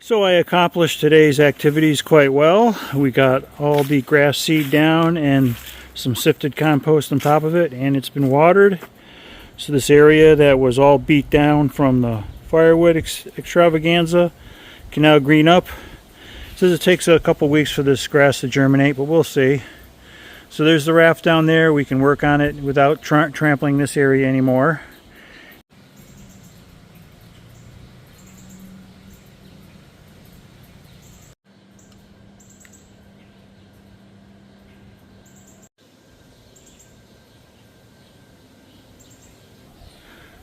So I accomplished today's activities quite well. We got all the grass seed down and some sifted compost on top of it, and it's been watered. So this area that was all beat down from the firewood extravaganza can now green up. It says it takes a couple weeks for this grass to germinate, but we'll see. So there's the raft down there. We can work on it without trampling this area anymore.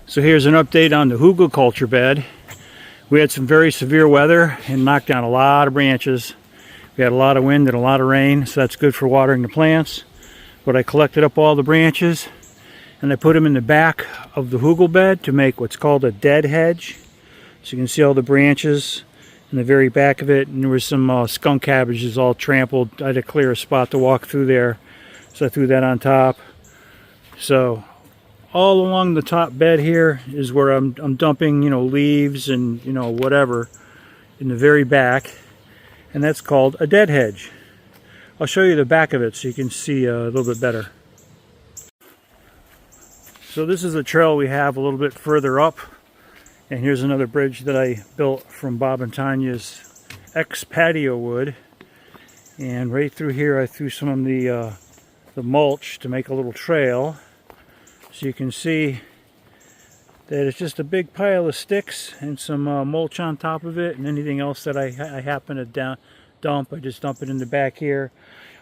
So here's an update on the hugelkultur bed. We had some very severe weather and knocked down a lot of branches. We had a lot of wind and a lot of rain, so that's good for watering the plants. But I collected up all the branches and I put them in the back of the hugel bed to make what's called a dead hedge. So you can see all the branches in the very back of it, and there was some skunk cabbages all trampled. I had to clear a spot to walk through there, so I threw that on top. So all along the top bed here is where I'm dumping, leaves and, whatever in the very back. And that's called a dead hedge. I'll show you the back of it so you can see a little bit better. So this is the trail we have a little bit further up. And here's another bridge that I built from Bob and Tanya's ex-patio wood. And right through here I threw some of the mulch to make a little trail. So you can see that it's just a big pile of sticks and some mulch on top of it, and anything else that I happen to dump, I just dump it in the back here.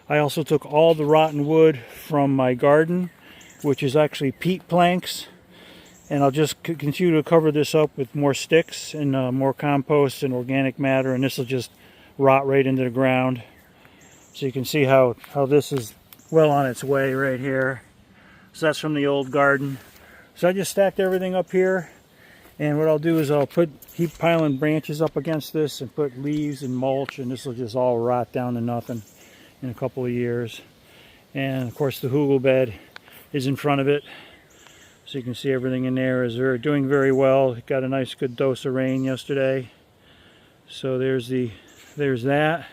I also took all the rotten wood from my garden, which is actually peat planks, and I'll just continue to cover this up with more sticks and more compost and organic matter, and this will just rot right into the ground. So you can see how this is well on its way right here. So that's from the old garden. So I just stacked everything up here, and what I'll do is I'll keep piling branches up against this and put leaves and mulch, and this will just all rot down to nothing in a couple of years. And of course the hugel bed is in front of it, so you can see everything in there is doing very well. It got a nice good dose of rain yesterday. So there's that.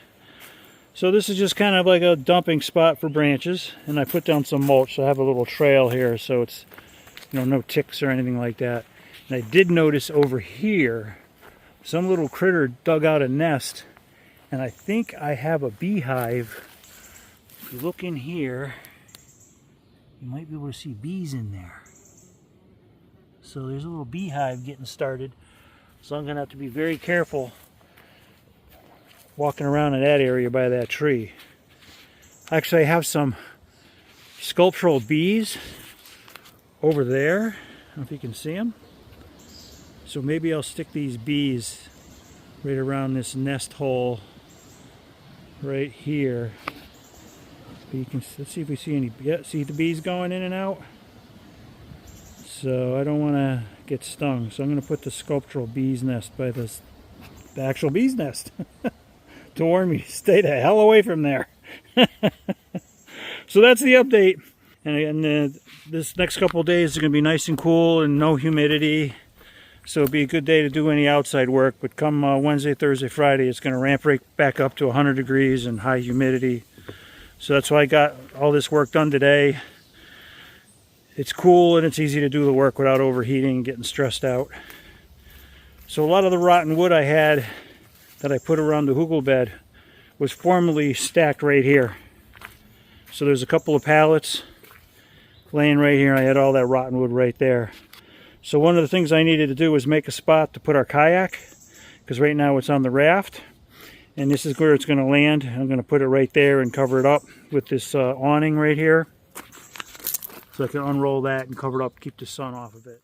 So this is just kind of like a dumping spot for branches, and I put down some mulch, so I have a little trail here, so it's no ticks or anything like that. And I did notice over here some little critter dug out a nest, and I think I have a beehive. If you look in here, you might be able to see bees in there. So there's a little beehive getting started, so I'm gonna have to be very careful walking around in that area by that tree. Actually, I have some sculptural bees over there. I don't know if you can see them. So maybe I'll stick these bees right around this nest hole right here. But you can, let's see if we see any. Yeah, see the bees going in and out. So I don't want to get stung. So I'm going to put the sculptural bees nest by the actual bees nest. To warn me to stay the hell away from there. So that's the update. And this next couple of days is going to be nice and cool and no humidity. So it'll be a good day to do any outside work. But come Wednesday, Thursday, Friday, it's going to ramp right back up to 100 degrees and high humidity. So that's why I got all this work done today. It's cool and it's easy to do the work without overheating and getting stressed out. So a lot of the rotten wood I had that I put around the hugel bed was formerly stacked right here. So there's a couple of pallets laying right here. I had all that rotten wood right there. So one of the things I needed to do was make a spot to put our kayak, because right now it's on the raft, and this is where it's going to land. I'm going to put it right there and cover it up with this awning right here, so I can unroll that and cover it up, keep the sun off of it.